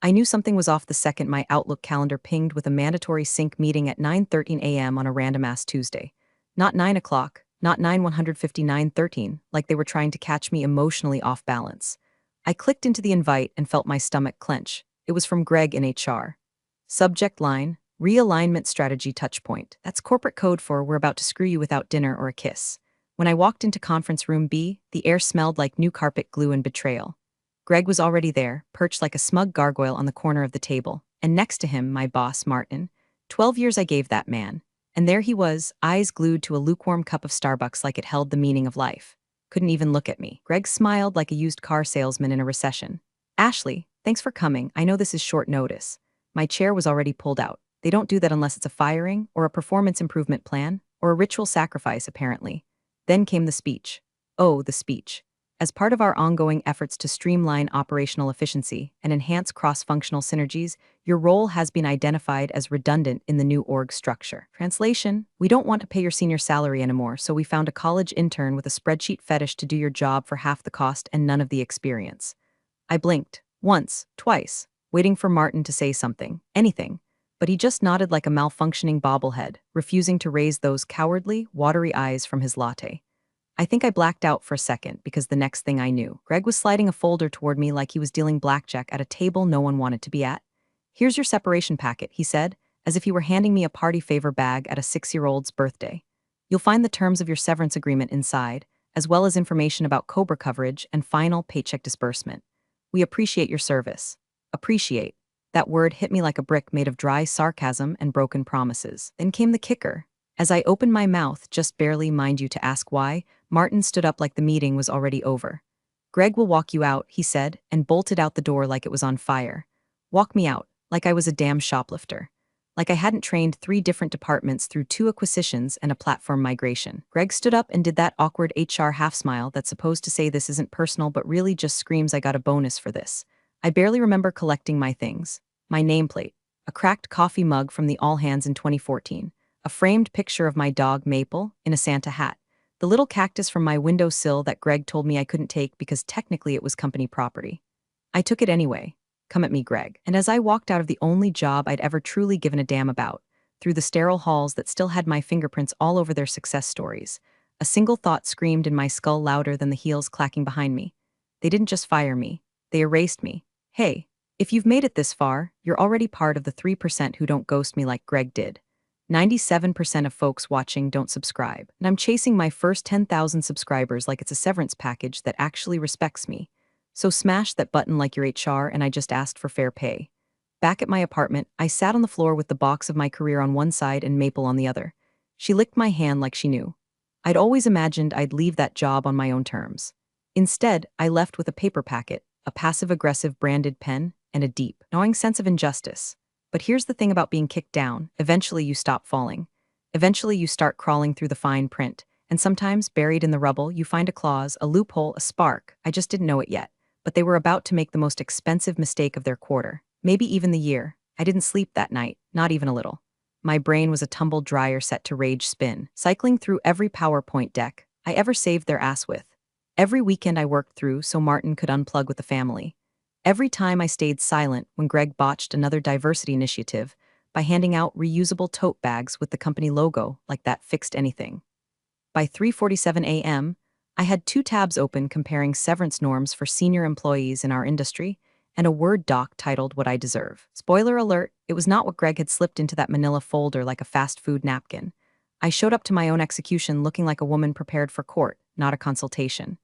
I knew something was off the second my Outlook calendar pinged with a mandatory sync meeting at 9:13 a.m. on a random-ass Tuesday. Not 9 o'clock, not 9:159:13, like they were trying to catch me emotionally off balance. I clicked into the invite and felt my stomach clench. It was from Greg in HR. Subject line, realignment strategy touchpoint. That's corporate code for we're about to screw you without dinner or a kiss. When I walked into conference room B, the air smelled like new carpet glue and betrayal. Greg was already there, perched like a smug gargoyle on the corner of the table, and next to him, my boss, Martin. 12 years I gave that man. And there he was, eyes glued to a lukewarm cup of Starbucks like it held the meaning of life. Couldn't even look at me. Greg smiled like a used car salesman in a recession. Ashley, thanks for coming. I know this is short notice. My chair was already pulled out. They don't do that unless it's a firing, or a performance improvement plan, or a ritual sacrifice, apparently. Then came the speech. Oh, the speech. As part of our ongoing efforts to streamline operational efficiency and enhance cross-functional synergies, your role has been identified as redundant in the new org structure. Translation: we don't want to pay your senior salary anymore, so we found a college intern with a spreadsheet fetish to do your job for half the cost and none of the experience. I blinked. Once, twice, waiting for Martin to say something, anything. But he just nodded like a malfunctioning bobblehead, refusing to raise those cowardly, watery eyes from his latte. I think I blacked out for a second because the next thing I knew, Greg was sliding a folder toward me like he was dealing blackjack at a table no one wanted to be at. Here's your separation packet, he said, as if he were handing me a party favor bag at a 6-year-old's birthday. You'll find the terms of your severance agreement inside, as well as information about COBRA coverage and final paycheck disbursement. We appreciate your service. Appreciate. That word hit me like a brick made of dry sarcasm and broken promises. Then came the kicker. As I opened my mouth, just barely, mind you, to ask why, Martin stood up like the meeting was already over. Greg will walk you out, he said, and bolted out the door like it was on fire. Walk me out, like I was a damn shoplifter. Like I hadn't trained 3 different departments through 2 acquisitions and a platform migration. Greg stood up and did that awkward HR half-smile that's supposed to say this isn't personal but really just screams I got a bonus for this. I barely remember collecting my things. My nameplate, a cracked coffee mug from the All Hands in 2014, a framed picture of my dog Maple in a Santa hat, the little cactus from my windowsill that Greg told me I couldn't take because technically it was company property. I took it anyway. Come at me, Greg. And as I walked out of the only job I'd ever truly given a damn about, through the sterile halls that still had my fingerprints all over their success stories, a single thought screamed in my skull louder than the heels clacking behind me. They didn't just fire me. They erased me. Hey, if you've made it this far, you're already part of the 3% who don't ghost me like Greg did. 97% of folks watching don't subscribe, and I'm chasing my first 10,000 subscribers like it's a severance package that actually respects me. So smash that button like your HR and I just asked for fair pay. Back at my apartment, I sat on the floor with the box of my career on one side and Maple on the other. She licked my hand like she knew. I'd always imagined I'd leave that job on my own terms. Instead, I left with a paper packet, a passive-aggressive branded pen, and a deep, gnawing sense of injustice. But here's the thing about being kicked down: eventually you stop falling. Eventually you start crawling through the fine print, and sometimes, buried in the rubble, you find a clause, a loophole, a spark. I just didn't know it yet, but they were about to make the most expensive mistake of their quarter, maybe even the year. I didn't sleep that night, not even a little. My brain was a tumble dryer set to rage spin, cycling through every PowerPoint deck I ever saved their ass with. Every weekend I worked through so Martin could unplug with the family. Every time I stayed silent when Greg botched another diversity initiative by handing out reusable tote bags with the company logo like that fixed anything. By 3:47 a.m., I had 2 tabs open comparing severance norms for senior employees in our industry and a Word doc titled What I Deserve. Spoiler alert, it was not what Greg had slipped into that manila folder like a fast food napkin. I showed up to my own execution looking like a woman prepared for court, not a consultation.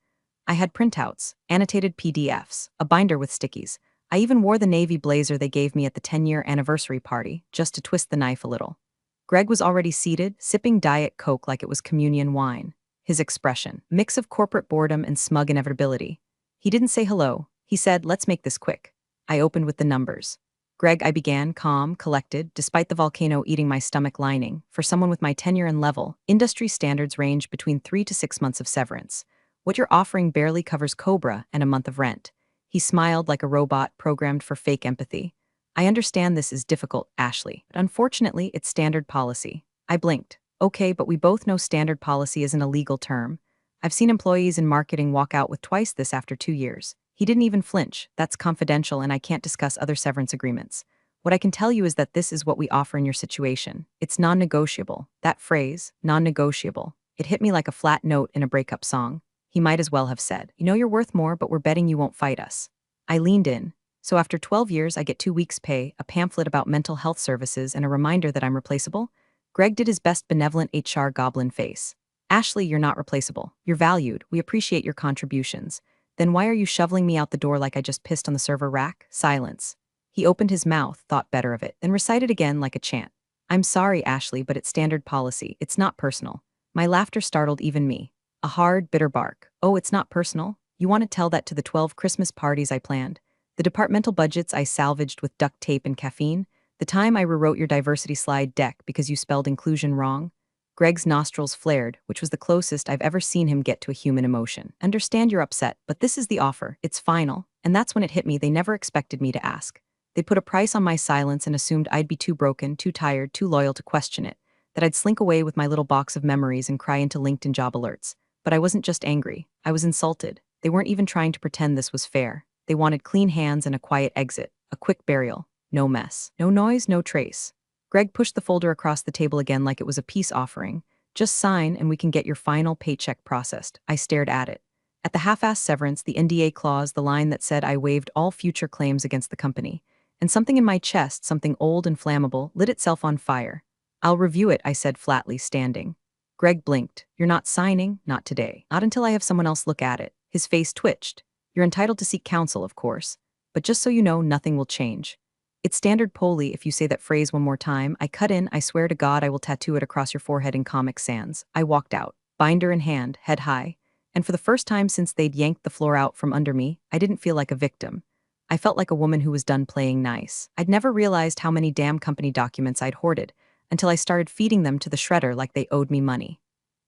I had printouts, annotated PDFs, a binder with stickies. I even wore the navy blazer they gave me at the 10-year anniversary party, just to twist the knife a little. Greg was already seated, sipping Diet Coke like it was communion wine. His expression, mix of corporate boredom and smug inevitability. He didn't say hello. He said, let's make this quick. I opened with the numbers. Greg, I began, calm, collected, despite the volcano eating my stomach lining. For someone with my tenure and level, industry standards range between 3 to 6 months of severance. What you're offering barely covers COBRA and a month of rent. He smiled like a robot programmed for fake empathy. I understand this is difficult, Ashley, but unfortunately it's standard policy. I blinked. Okay, but we both know standard policy isn't a legal term. I've seen employees in marketing walk out with twice this after 2 years. He didn't even flinch. That's confidential and I can't discuss other severance agreements. What I can tell you is that this is what we offer in your situation. It's non-negotiable. That phrase, non-negotiable, it hit me like a flat note in a breakup song. He might as well have said, "You know you're worth more, but we're betting you won't fight us." I leaned in. "So after 12 years, I get 2 weeks' pay, a pamphlet about mental health services, and a reminder that I'm replaceable?" Greg did his best benevolent HR goblin face. "Ashley, you're not replaceable. You're valued. We appreciate your contributions. Then why are you shoveling me out the door like I just pissed on the server rack?" Silence. He opened his mouth, thought better of it, then recited again like a chant. "I'm sorry, Ashley, but it's standard policy. It's not personal." My laughter startled even me. A hard, bitter bark. "Oh, it's not personal? You want to tell that to the 12 Christmas parties I planned? The departmental budgets I salvaged with duct tape and caffeine? The time I rewrote your diversity slide deck because you spelled inclusion wrong?" Greg's nostrils flared, which was the closest I've ever seen him get to a human emotion. "Understand you're upset, but this is the offer. It's final." And that's when it hit me they never expected me to ask. They put a price on my silence and assumed I'd be too broken, too tired, too loyal to question it, that I'd slink away with my little box of memories and cry into LinkedIn job alerts. But I wasn't just angry. I was insulted. They weren't even trying to pretend this was fair. They wanted clean hands and a quiet exit, a quick burial. No mess. No noise, no trace. Greg pushed the folder across the table again like it was a peace offering. "Just sign and we can get your final paycheck processed." I stared at it. At the half-assed severance, the NDA clause, the line that said I waived all future claims against the company. And something in my chest, something old and flammable, lit itself on fire. "I'll review it," I said flatly, standing. Greg blinked. "You're not signing? Not today. Not until I have someone else look at it." His face twitched. "You're entitled to seek counsel, of course. But just so you know, nothing will change." "It's standard Poli if you say that phrase one more time." I cut in. "I swear to God I will tattoo it across your forehead in Comic Sans." I walked out, binder in hand, head high. And for the first time since they'd yanked the floor out from under me, I didn't feel like a victim. I felt like a woman who was done playing nice. I'd never realized how many damn company documents I'd hoarded, until I started feeding them to the shredder like they owed me money.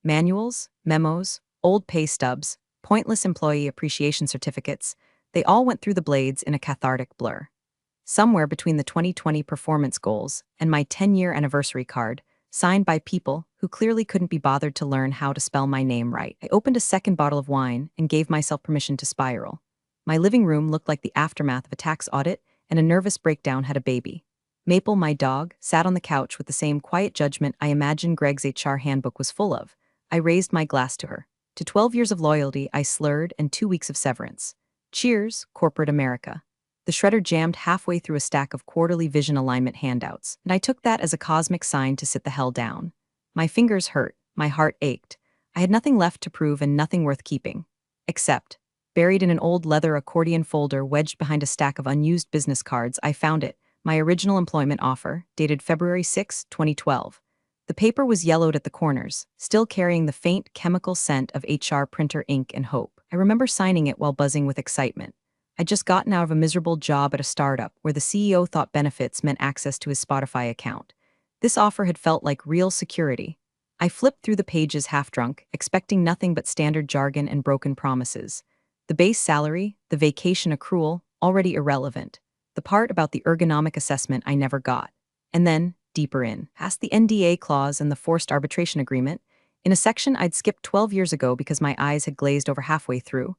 Manuals, memos, old pay stubs, pointless employee appreciation certificates, they all went through the blades in a cathartic blur. Somewhere between the 2020 performance goals and my 10-year anniversary card, signed by people who clearly couldn't be bothered to learn how to spell my name right, I opened a second bottle of wine and gave myself permission to spiral. My living room looked like the aftermath of a tax audit, and a nervous breakdown had a baby. Maple, my dog, sat on the couch with the same quiet judgment I imagined Greg's HR handbook was full of. I raised my glass to her. To 12 years of loyalty, I slurred, and 2 weeks of severance. Cheers, corporate America. The shredder jammed halfway through a stack of quarterly vision alignment handouts, and I took that as a cosmic sign to sit the hell down. My fingers hurt, my heart ached. I had nothing left to prove and nothing worth keeping. Except, buried in an old leather accordion folder wedged behind a stack of unused business cards, I found it, my original employment offer, dated February 6, 2012. The paper was yellowed at the corners, still carrying the faint chemical scent of HR printer ink and hope. I remember signing it while buzzing with excitement. I'd just gotten out of a miserable job at a startup where the CEO thought benefits meant access to his Spotify account. This offer had felt like real security. I flipped through the pages half-drunk, expecting nothing but standard jargon and broken promises. The base salary, the vacation accrual, already irrelevant. The part about the ergonomic assessment I never got. And then, deeper in, past the NDA clause and the forced arbitration agreement, in a section I'd skipped 12 years ago because my eyes had glazed over halfway through,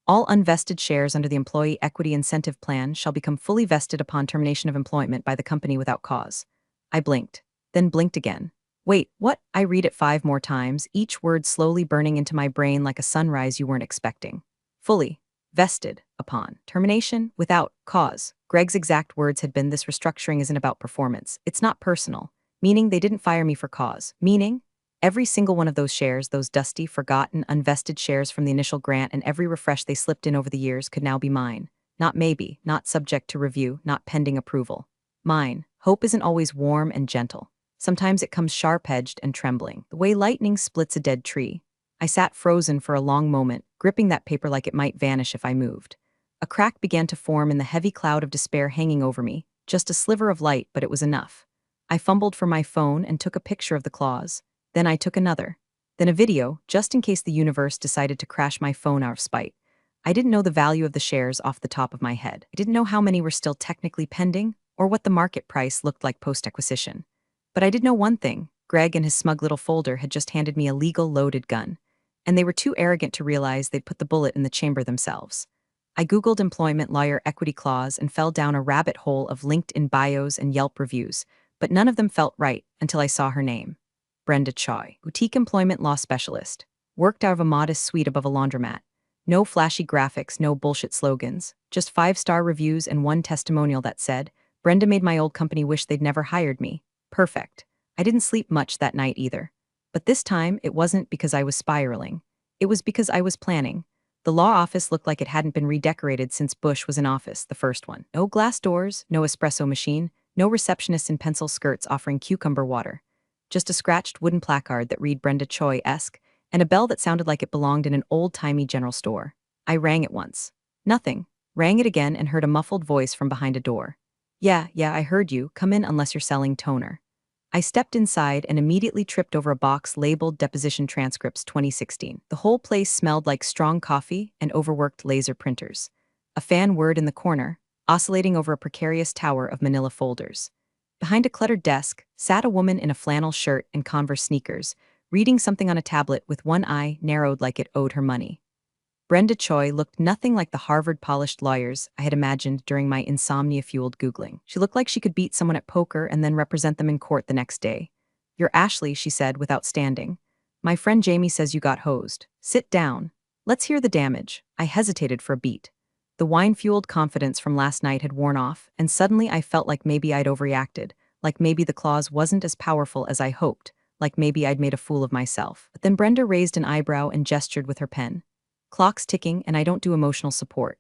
all unvested shares under the Employee Equity Incentive Plan shall become fully vested upon termination of employment by the company without cause. I blinked, then blinked again. Wait, what? I read it 5 more times, each word slowly burning into my brain like a sunrise you weren't expecting. Fully vested upon termination without cause. Greg's exact words had been, "This restructuring isn't about performance. It's not personal." Meaning they didn't fire me for cause. Meaning every single one of those shares, those dusty, forgotten, unvested shares from the initial grant and every refresh they slipped in over the years could now be mine. Not maybe, not subject to review, not pending approval. Mine. Hope isn't always warm and gentle. Sometimes it comes sharp-edged and trembling, the way lightning splits a dead tree. I sat frozen for a long moment, gripping that paper like it might vanish if I moved. A crack began to form in the heavy cloud of despair hanging over me, just a sliver of light, but it was enough. I fumbled for my phone and took a picture of the clause. Then I took another. Then a video, just in case the universe decided to crash my phone out of spite. I didn't know the value of the shares off the top of my head. I didn't know how many were still technically pending, or what the market price looked like post-acquisition. But I did know one thing. Greg and his smug little folder had just handed me a legal loaded gun. And they were too arrogant to realize they'd put the bullet in the chamber themselves. I Googled employment lawyer equity clause and fell down a rabbit hole of LinkedIn bios and Yelp reviews, but none of them felt right until I saw her name. Brenda Choi, boutique employment law specialist. Worked out of a modest suite above a laundromat. No flashy graphics, no bullshit slogans, just 5-star reviews and one testimonial that said, Brenda made my old company wish they'd never hired me. Perfect. I didn't sleep much that night either. But this time, it wasn't because I was spiraling. It was because I was planning. The law office looked like it hadn't been redecorated since Bush was in office, the first one. No glass doors, no espresso machine, no receptionists in pencil skirts offering cucumber water. Just a scratched wooden placard that read Brenda Choi-esque, and a bell that sounded like it belonged in an old-timey general store. I rang it once. Nothing. Rang it again and heard a muffled voice from behind a door. Yeah, I heard you. Come in unless you're selling toner. I stepped inside and immediately tripped over a box labeled Deposition Transcripts 2016. The whole place smelled like strong coffee and overworked laser printers. A fan whirred in the corner, oscillating over a precarious tower of manila folders. Behind a cluttered desk sat a woman in a flannel shirt and Converse sneakers, reading something on a tablet with one eye narrowed like it owed her money. Brenda Choi looked nothing like the Harvard-polished lawyers I had imagined during my insomnia-fueled Googling. She looked like she could beat someone at poker and then represent them in court the next day. You're Ashley, she said without standing. My friend Jamie says you got hosed. Sit down. Let's hear the damage. I hesitated for a beat. The wine-fueled confidence from last night had worn off, and suddenly I felt like maybe I'd overreacted, like maybe the clause wasn't as powerful as I hoped, like maybe I'd made a fool of myself. But then Brenda raised an eyebrow and gestured with her pen. Clock's ticking and I don't do emotional support.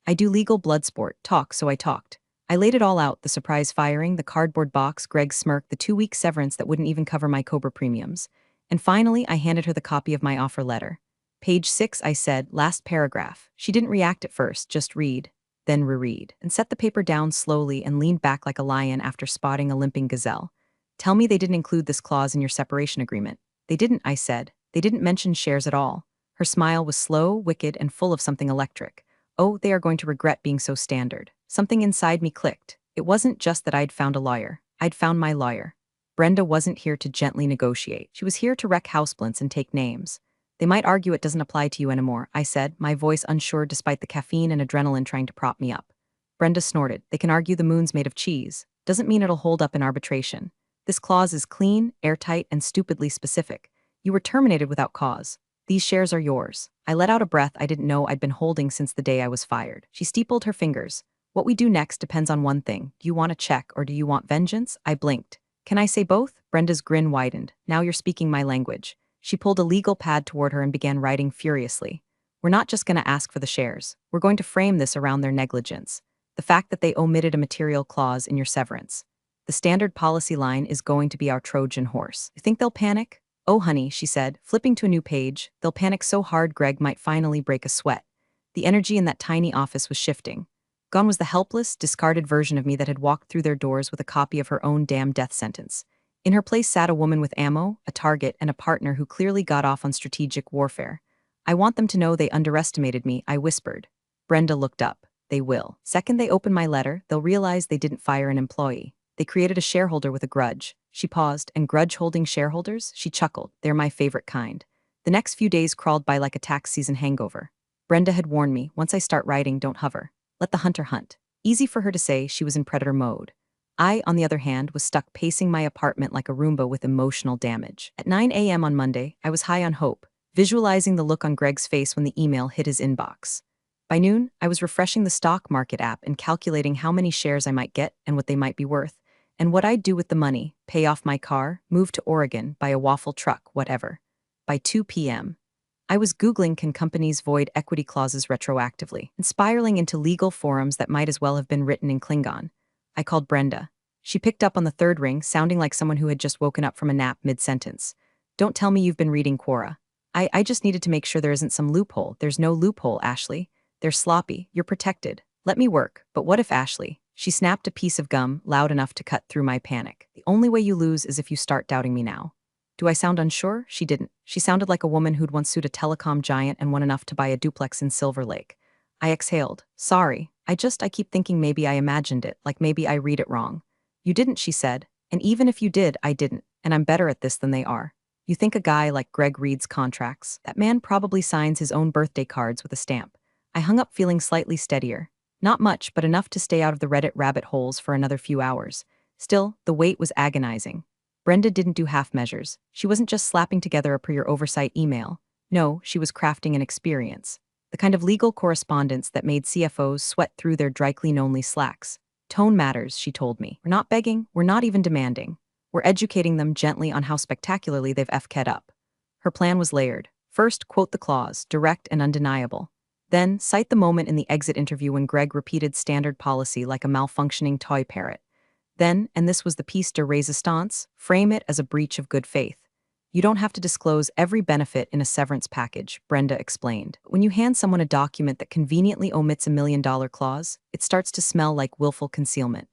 I do legal blood sport, talk, so I talked. I laid it all out, the surprise firing, the cardboard box, Greg's smirk, the 2-week severance that wouldn't even cover my Cobra premiums. And finally, I handed her the copy of my offer letter. Page 6, I said, last paragraph. She didn't react at first, just read, then reread, and set the paper down slowly and leaned back like a lion after spotting a limping gazelle. Tell me they didn't include this clause in your separation agreement. They didn't, I said. They didn't mention shares at all. Her smile was slow, wicked, and full of something electric. Oh, they are going to regret being so standard. Something inside me clicked. It wasn't just that I'd found a lawyer. I'd found my lawyer. Brenda wasn't here to gently negotiate. She was here to wreck houseplints and take names. They might argue it doesn't apply to you anymore, I said, my voice unsure despite the caffeine and adrenaline trying to prop me up. Brenda snorted. They can argue the moon's made of cheese. Doesn't mean it'll hold up in arbitration. This clause is clean, airtight, and stupidly specific. You were terminated without cause. These shares are yours. I let out a breath I didn't know I'd been holding since the day I was fired. She steepled her fingers. What we do next depends on one thing. Do you want a check or do you want vengeance? I blinked. Can I say both? Brenda's grin widened. Now you're speaking my language. She pulled a legal pad toward her and began writing furiously. We're not just going to ask for the shares. We're going to frame this around their negligence. The fact that they omitted a material clause in your severance. The standard policy line is going to be our Trojan horse. You think they'll panic? Oh, honey, she said, flipping to a new page. They'll panic so hard Greg might finally break a sweat. The energy in that tiny office was shifting. Gone was the helpless, discarded version of me that had walked through their doors with a copy of her own damn death sentence. In her place sat a woman with ammo, a target, and a partner who clearly got off on strategic warfare. I want them to know they underestimated me, I whispered. Brenda looked up. They will. Second they open my letter, they'll realize they didn't fire an employee. They created a shareholder with a grudge. She paused, and grudge-holding shareholders? She chuckled. They're my favorite kind. The next few days crawled by like a tax season hangover. Brenda had warned me, once I start writing, don't hover. Let the hunter hunt. Easy for her to say, she was in predator mode. I, on the other hand, was stuck pacing my apartment like a Roomba with emotional damage. At 9 a.m. on Monday, I was high on hope, visualizing the look on Greg's face when the email hit his inbox. By noon, I was refreshing the stock market app and calculating how many shares I might get and what they might be worth, and what I'd do with the money, pay off my car, move to Oregon, buy a waffle truck, whatever. By 2 p.m., I was Googling can companies void equity clauses retroactively, and spiraling into legal forums that might as well have been written in Klingon. I called Brenda. She picked up on the third ring, sounding like someone who had just woken up from a nap mid-sentence. Don't tell me you've been reading Quora. I just needed to make sure there isn't some loophole. There's no loophole, Ashley. They're sloppy. You're protected. Let me work. But what if Ashley? She snapped a piece of gum, loud enough to cut through my panic. The only way you lose is if you start doubting me now. Do I sound unsure? She didn't. She sounded like a woman who'd once sued a telecom giant and won enough to buy a duplex in Silver Lake. I exhaled. Sorry. I keep thinking maybe I imagined it, like maybe I read it wrong. You didn't, she said. And even if you did, I didn't. And I'm better at this than they are. You think a guy like Greg reads contracts? That man probably signs his own birthday cards with a stamp. I hung up feeling slightly steadier. Not much, but enough to stay out of the Reddit rabbit holes for another few hours. Still, the wait was agonizing. Brenda didn't do half measures. She wasn't just slapping together a per your oversight email. No, she was crafting an experience. The kind of legal correspondence that made CFOs sweat through their dry clean-only slacks. Tone matters, she told me. We're not begging, we're not even demanding. We're educating them gently on how spectacularly they've FK'd up. Her plan was layered. First, quote the clause, direct and undeniable. Then, cite the moment in the exit interview when Greg repeated standard policy like a malfunctioning toy parrot. Then, and this was the piece de resistance, frame it as a breach of good faith. You don't have to disclose every benefit in a severance package, Brenda explained. When you hand someone a document that conveniently omits $1 million clause, it starts to smell like willful concealment.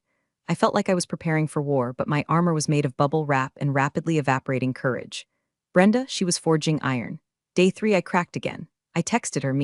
I felt like I was preparing for war, but my armor was made of bubble wrap and rapidly evaporating courage. Brenda, she was forging iron. Day 3, I cracked again. I texted her,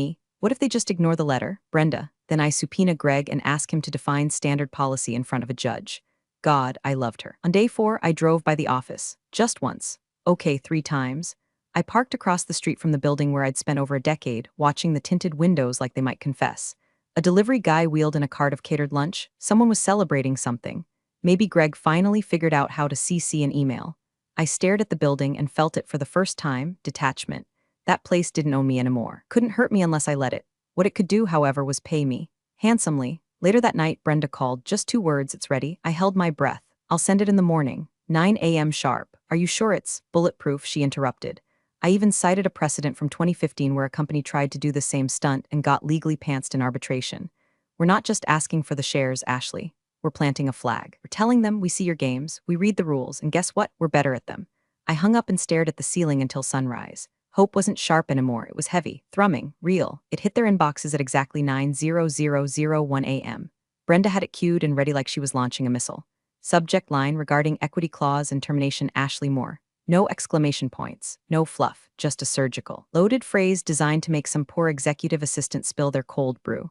what if they just ignore the letter, Brenda? Then I subpoena Greg and ask him to define standard policy in front of a judge. God, I loved her. On day 4, I drove by the office. Just once. Okay, 3 times. I parked across the street from the building where I'd spent over a decade, watching the tinted windows like they might confess. A delivery guy wheeled in a cart of catered lunch. Someone was celebrating something. Maybe Greg finally figured out how to CC an email. I stared at the building and felt it for the first time, detachment. That place didn't own me anymore. Couldn't hurt me unless I let it. What it could do, however, was pay me. Handsomely. Later that night, Brenda called. Just 2 words, it's ready. I held my breath. I'll send it in the morning. 9 a.m. sharp. Are you sure it's bulletproof? She interrupted. I even cited a precedent from 2015 where a company tried to do the same stunt and got legally pantsed in arbitration. We're not just asking for the shares, Ashley. We're planting a flag. We're telling them we see your games, we read the rules, and guess what? We're better at them. I hung up and stared at the ceiling until sunrise. Hope wasn't sharp anymore, it was heavy, thrumming, real. It hit their inboxes at exactly 9:0001 a.m. Brenda had it queued and ready like she was launching a missile. Subject line regarding equity clause and termination Ashley Moore. No exclamation points, no fluff, just a surgical, loaded phrase designed to make some poor executive assistant spill their cold brew.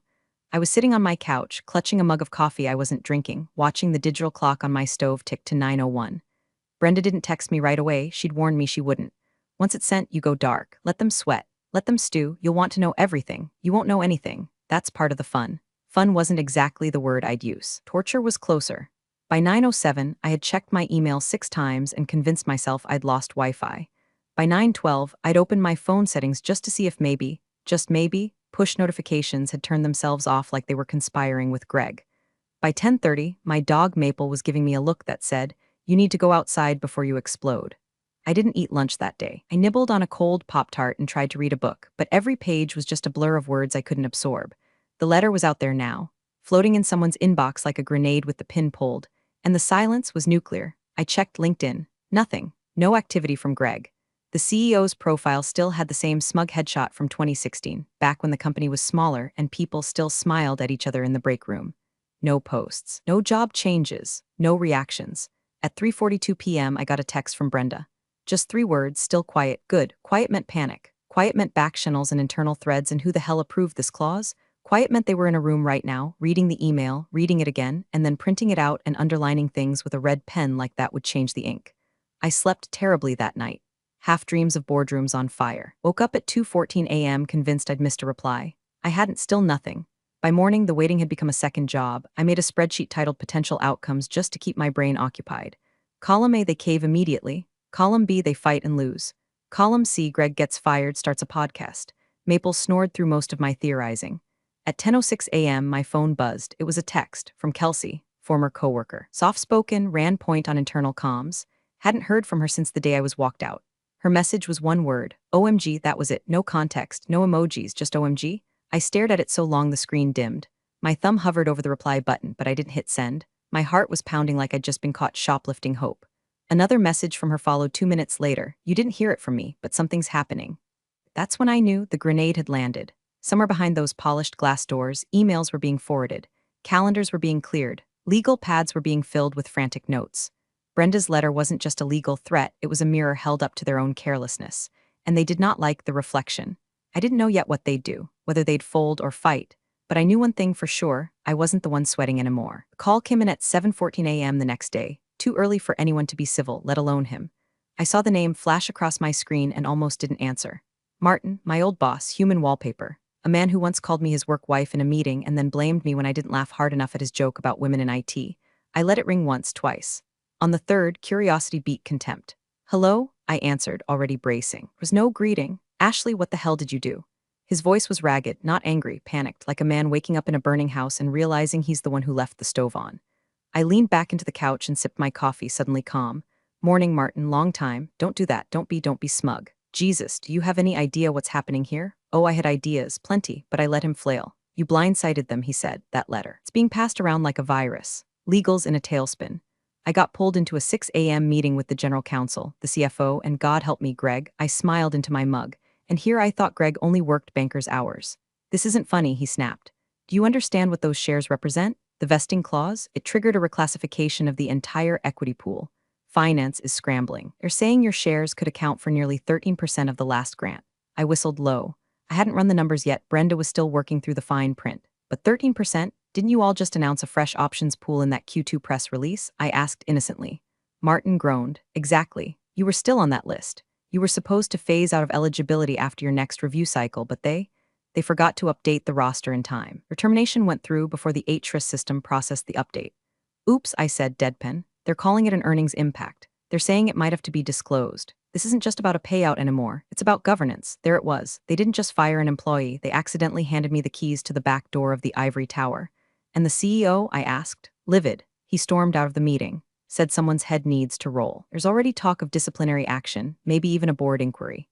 I was sitting on my couch, clutching a mug of coffee I wasn't drinking, watching the digital clock on my stove tick to 9:01. Brenda didn't text me right away, she'd warned me she wouldn't. Once it's sent, you go dark. Let them sweat. Let them stew. You'll want to know everything. You won't know anything. That's part of the fun. Fun wasn't exactly the word I'd use. Torture was closer. By 9:07, I had checked my email 6 times and convinced myself I'd lost Wi-Fi. By 9:12, I'd opened my phone settings just to see if maybe, just maybe, push notifications had turned themselves off like they were conspiring with Greg. By 10:30, my dog Maple was giving me a look that said, "You need to go outside before you explode." I didn't eat lunch that day. I nibbled on a cold Pop-Tart and tried to read a book, but every page was just a blur of words I couldn't absorb. The letter was out there now, floating in someone's inbox like a grenade with the pin pulled, and the silence was nuclear. I checked LinkedIn. Nothing. No activity from Greg. The CEO's profile still had the same smug headshot from 2016, back when the company was smaller and people still smiled at each other in the break room. No posts. No job changes. No reactions. At 3:42 p.m., I got a text from Brenda. Just 3 words, still quiet. Good. Quiet meant panic. Quiet meant back channels and internal threads, and who the hell approved this clause? Quiet meant they were in a room right now, reading the email, reading it again, and then printing it out and underlining things with a red pen like that would change the ink. I slept terribly that night. Half dreams of boardrooms on fire. Woke up at 2:14 a.m. convinced I'd missed a reply. I hadn't, still nothing. By morning, the waiting had become a second job. I made a spreadsheet titled Potential Outcomes just to keep my brain occupied. Column A, they cave immediately. Column B, they fight and lose. Column C, Greg gets fired, starts a podcast. Maple snored through most of my theorizing. At 10:06 a.m., my phone buzzed. It was a text from Kelsey, former coworker. Soft-spoken, ran point on internal comms. Hadn't heard from her since the day I was walked out. Her message was one word. OMG, that was it. No context, no emojis, just OMG. I stared at it so long the screen dimmed. My thumb hovered over the reply button, but I didn't hit send. My heart was pounding like I'd just been caught shoplifting hope. Another message from her followed 2 minutes later. You didn't hear it from me, but something's happening. That's when I knew the grenade had landed. Somewhere behind those polished glass doors, emails were being forwarded. Calendars were being cleared. Legal pads were being filled with frantic notes. Brenda's letter wasn't just a legal threat, it was a mirror held up to their own carelessness. And they did not like the reflection. I didn't know yet what they'd do, whether they'd fold or fight. But I knew one thing for sure, I wasn't the one sweating anymore. The call came in at 7:14 a.m. the next day. Too early for anyone to be civil, let alone him. I saw the name flash across my screen and almost didn't answer. Martin, my old boss, human wallpaper. A man who once called me his work wife in a meeting and then blamed me when I didn't laugh hard enough at his joke about women in IT. I let it ring once, twice. On the third, curiosity beat contempt. Hello? I answered, already bracing. There was no greeting. Ashley, what the hell did you do? His voice was ragged, not angry, panicked, like a man waking up in a burning house and realizing he's the one who left the stove on. I leaned back into the couch and sipped my coffee, suddenly calm. Morning, Martin, long time. Don't do that, don't be smug. Jesus, do you have any idea what's happening here? Oh, I had ideas, plenty, but I let him flail. You blindsided them, he said, that letter. It's being passed around like a virus. Legal's in a tailspin. I got pulled into a 6 a.m. meeting with the general counsel, the CFO, and God help me, Greg. I smiled into my mug. And here I thought Greg only worked banker's hours. This isn't funny, he snapped. Do you understand what those shares represent? The vesting clause? It triggered a reclassification of the entire equity pool. Finance is scrambling. They're saying your shares could account for nearly 13% of the last grant. I whistled low. I hadn't run the numbers yet. Brenda was still working through the fine print. But 13%? Didn't you all just announce a fresh options pool in that Q2 press release? I asked innocently. Martin groaned. Exactly. You were still on that list. You were supposed to phase out of eligibility after your next review cycle, but they forgot to update the roster in time. Your termination went through before the HRIS system processed the update. Oops, I said, deadpan. They're calling it an earnings impact. They're saying it might have to be disclosed. This isn't just about a payout anymore. It's about governance. There it was. They didn't just fire an employee. They accidentally handed me the keys to the back door of the ivory tower. And the CEO? I asked. Livid. He stormed out of the meeting. Said someone's head needs to roll. There's already talk of disciplinary action, maybe even a board inquiry.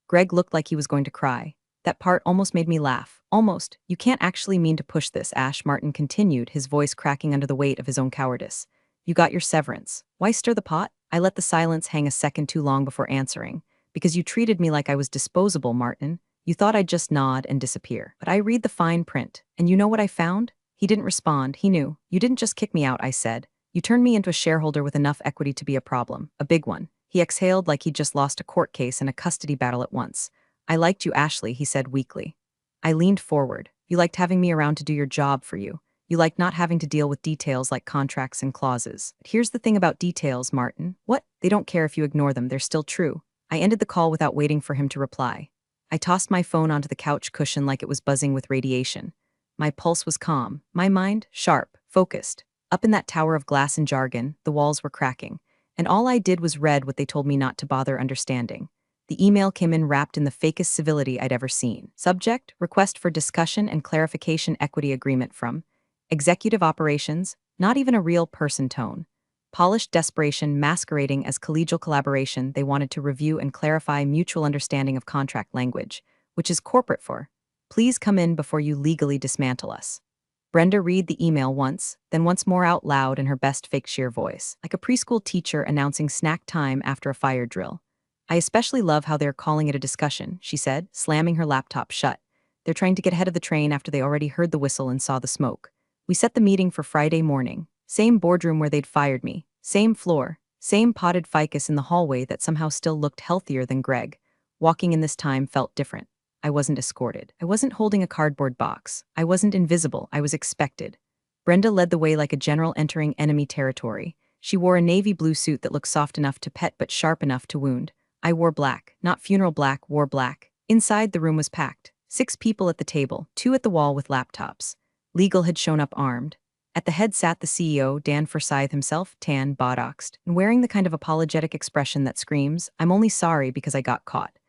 Greg looked like he was going to cry. That part almost made me laugh. Almost. You can't actually mean to push this, Ash, Martin continued, his voice cracking under the weight of his own cowardice. You got your severance. Why stir the pot? I let the silence hang a second too long before answering. Because you treated me like I was disposable, Martin. You thought I'd just nod and disappear. But I read the fine print. And you know what I found? He didn't respond. He knew. You didn't just kick me out, I said. You turned me into a shareholder with enough equity to be a problem. A big one. He exhaled like he'd just lost a court case and a custody battle at once. I liked you, Ashley, he said weakly. I leaned forward. You liked having me around to do your job for you. You liked not having to deal with details like contracts and clauses. But here's the thing about details, Martin. What? They don't care if you ignore them. They're still true. I ended the call without waiting for him to reply. I tossed my phone onto the couch cushion like it was buzzing with radiation. My pulse was calm, my mind sharp, focused. Up in that tower of glass and jargon, the walls were cracking, and all I did was read what they told me not to bother understanding. The email came in wrapped in the fakest civility I'd ever seen. Subject, request for discussion and clarification equity agreement from Executive Operations, not even a real person tone. Polished desperation masquerading as collegial collaboration. They wanted to review and clarify mutual understanding of contract language, which is corporate for. Please come in before you legally dismantle us. Brenda read the email once, then once more out loud in her best fake sheer voice, like a preschool teacher announcing snack time after a fire drill. I especially love how they're calling it a discussion, she said, slamming her laptop shut. They're trying to get ahead of the train after they already heard the whistle and saw the smoke. We set the meeting for Friday morning. Same boardroom where they'd fired me. Same floor. Same potted ficus in the hallway that somehow still looked healthier than Greg. Walking in this time felt different. I wasn't escorted. I wasn't holding a cardboard box. I wasn't invisible. I was expected. Brenda led the way like a general entering enemy territory. She wore a navy blue suit that looked soft enough to pet but sharp enough to wound. I wore black, not funeral black, wore black. Inside, the room was packed. 6 people at the table, 2 at the wall with laptops. Legal had shown up armed. At the head sat the CEO, Dan Forsyth himself, tan, botoxed, and wearing the kind of apologetic expression that screams, I'm only sorry because I got caught.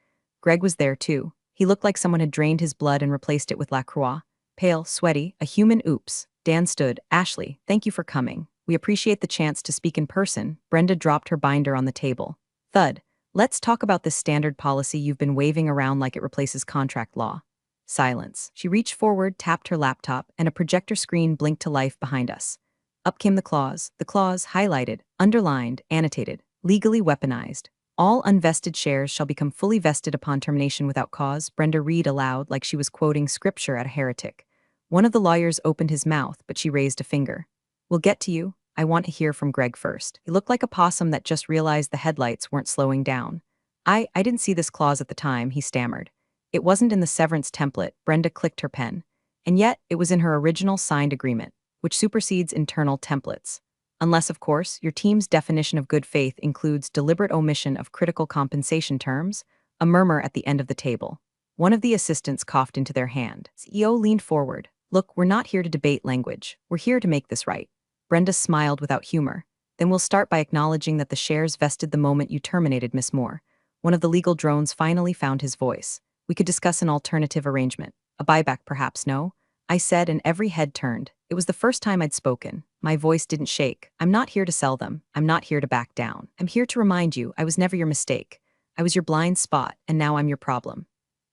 Greg was there too. He looked like someone had drained his blood and replaced it with La Croix. Pale, sweaty, a human oops. Dan stood. Ashley, thank you for coming. We appreciate the chance to speak in person. Brenda dropped her binder on the table. Thud. Let's talk about this standard policy you've been waving around like it replaces contract law. Silence. She reached forward, tapped her laptop, and a projector screen blinked to life behind us. Up came the clause highlighted, underlined, annotated, legally weaponized. All unvested shares shall become fully vested upon termination without cause. Brenda read aloud like she was quoting scripture at a heretic. One of the lawyers opened his mouth, but she raised a finger. We'll get to you. I want to hear from Greg first. He looked like a possum that just realized the headlights weren't slowing down. I didn't see this clause at the time, he stammered. It wasn't in the severance template. Brenda clicked her pen. And yet, it was in her original signed agreement, which supersedes internal templates. Unless, of course, your team's definition of good faith includes deliberate omission of critical compensation terms, a murmur at the end of the table. One of the assistants coughed into their hand. CEO leaned forward. Look, we're not here to debate language. We're here to make this right. Brenda smiled without humor. Then we'll start by acknowledging that the shares vested the moment you terminated Miss Moore. One of the legal drones finally found his voice. We could discuss an alternative arrangement. A buyback, perhaps, no? I said, and every head turned. It was the first time I'd spoken. My voice didn't shake. I'm not here to sell them. I'm not here to back down. I'm here to remind you I was never your mistake. I was your blind spot, and now I'm your problem.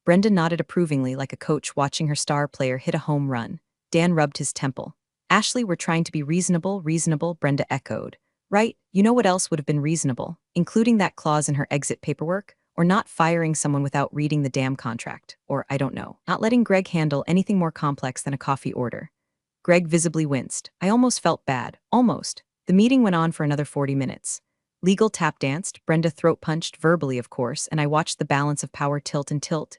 Brenda nodded approvingly like a coach watching her star player hit a home run. Dan rubbed his temple. Ashley, we're trying to be reasonable, Brenda echoed. Right, you know what else would have been reasonable? Including that clause in her exit paperwork? Or not firing someone without reading the damn contract? Or, I don't know, not letting Greg handle anything more complex than a coffee order. Greg visibly winced. I almost felt bad. Almost. The meeting went on for another 40 minutes. Legal tap danced, Brenda throat punched verbally, of course, and I watched the balance of power tilt,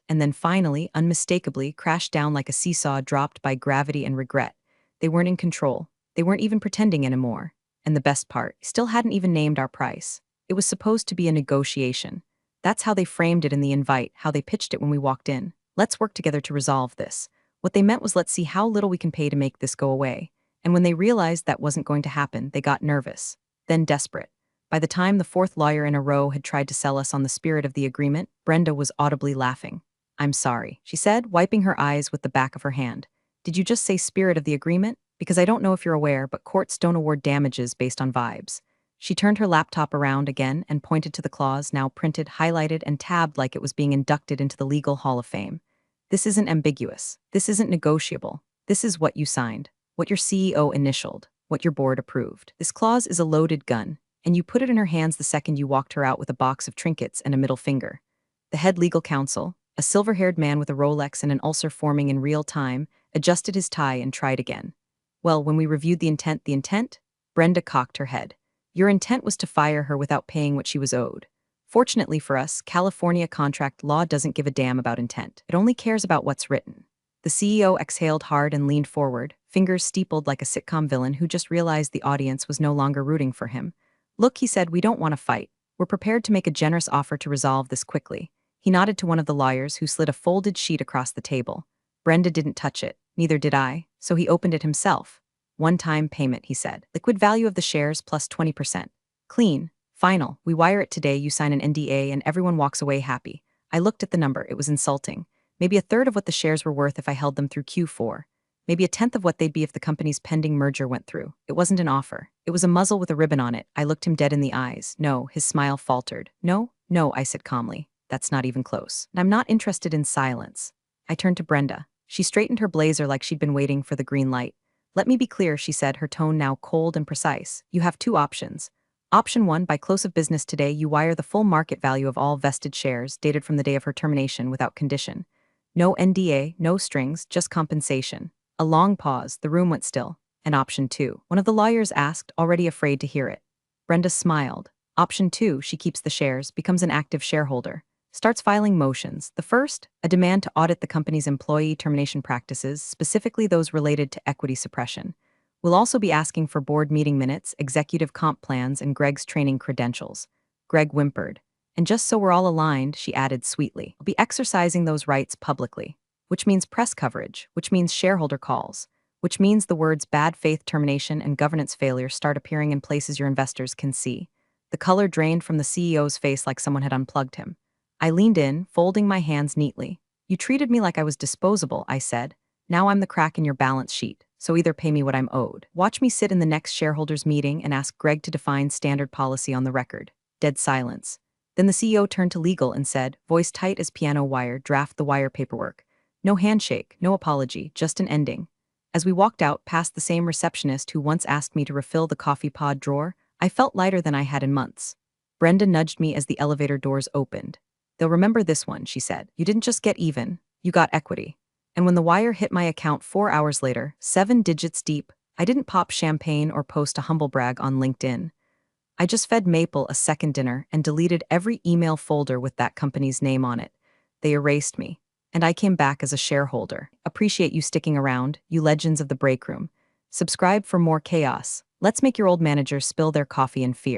and then finally, unmistakably, crashed down like a seesaw dropped by gravity and regret. They weren't in control. They weren't even pretending anymore. And the best part, still hadn't even named our price. It was supposed to be a negotiation. That's how they framed it in the invite, how they pitched it when we walked in. Let's work together to resolve this. What they meant was let's see how little we can pay to make this go away. And when they realized that wasn't going to happen, they got nervous, then desperate. By the time the fourth lawyer in a row had tried to sell us on the spirit of the agreement, Brenda was audibly laughing. I'm sorry, she said, wiping her eyes with the back of her hand. Did you just say spirit of the agreement? Because I don't know if you're aware, but courts don't award damages based on vibes. She turned her laptop around again and pointed to the clause, now printed, highlighted, and tabbed like it was being inducted into the Legal Hall of Fame. This isn't ambiguous. This isn't negotiable. This is what you signed, what your CEO initialed, what your board approved. This clause is a loaded gun, and you put it in her hands the second you walked her out with a box of trinkets and a middle finger. The head legal counsel, a silver-haired man with a Rolex and an ulcer forming in real time, adjusted his tie and tried again. Well, when we reviewed the intent? Brenda cocked her head. Your intent was to fire her without paying what she was owed. Fortunately for us, California contract law doesn't give a damn about intent. It only cares about what's written. The CEO exhaled hard and leaned forward, fingers steepled like a sitcom villain who just realized the audience was no longer rooting for him. Look, he said, we don't want to fight. We're prepared to make a generous offer to resolve this quickly. He nodded to one of the lawyers who slid a folded sheet across the table. Brenda didn't touch it, neither did I, so he opened it himself. One-time payment, he said. Liquid value of the shares plus 20%. Clean. Final. We wire it today, you sign an NDA, and everyone walks away happy. I looked at the number. It was insulting. Maybe a third of what the shares were worth if I held them through Q4. Maybe a tenth of what they'd be if the company's pending merger went through. It wasn't an offer. It was a muzzle with a ribbon on it. I looked him dead in the eyes. No, his smile faltered. No, I said calmly. That's not even close. And I'm not interested in silence. I turned to Brenda. She straightened her blazer like she'd been waiting for the green light. Let me be clear, she said, her tone now cold and precise. You have two options. Option 1, by close of business today, you wire the full market value of all vested shares, dated from the day of her termination, without condition. No NDA, no strings, just compensation. A long pause, the room went still. And option 2, one of the lawyers asked, already afraid to hear it. Brenda smiled. Option 2, she keeps the shares, becomes an active shareholder. Starts filing motions. The first, a demand to audit the company's employee termination practices, specifically those related to equity suppression. We'll also be asking for board meeting minutes, executive comp plans, and Greg's training credentials. Greg whimpered. And just so we're all aligned, she added sweetly, I'll be exercising those rights publicly. Which means press coverage, which means shareholder calls, which means the words bad faith termination and governance failure start appearing in places your investors can see. The color drained from the CEO's face like someone had unplugged him. I leaned in, folding my hands neatly. You treated me like I was disposable, I said. Now I'm the crack in your balance sheet, so either pay me what I'm owed. Watch me sit in the next shareholders meeting and ask Greg to define standard policy on the record. Dead silence. Then the CEO turned to legal and said, voice tight as piano wire, draft the wire paperwork. No handshake, no apology, just an ending. As we walked out past the same receptionist who once asked me to refill the coffee pod drawer, I felt lighter than I had in months. Brenda nudged me as the elevator doors opened. They'll remember this one, she said. You didn't just get even, you got equity. And when the wire hit my account 4 hours later, 7 digits deep, I didn't pop champagne or post a humble brag on LinkedIn. I just fed Maple a second dinner and deleted every email folder with that company's name on it. They erased me. And I came back as a shareholder. Appreciate you sticking around, you legends of the break room. Subscribe for more chaos. Let's make your old managers spill their coffee in fear.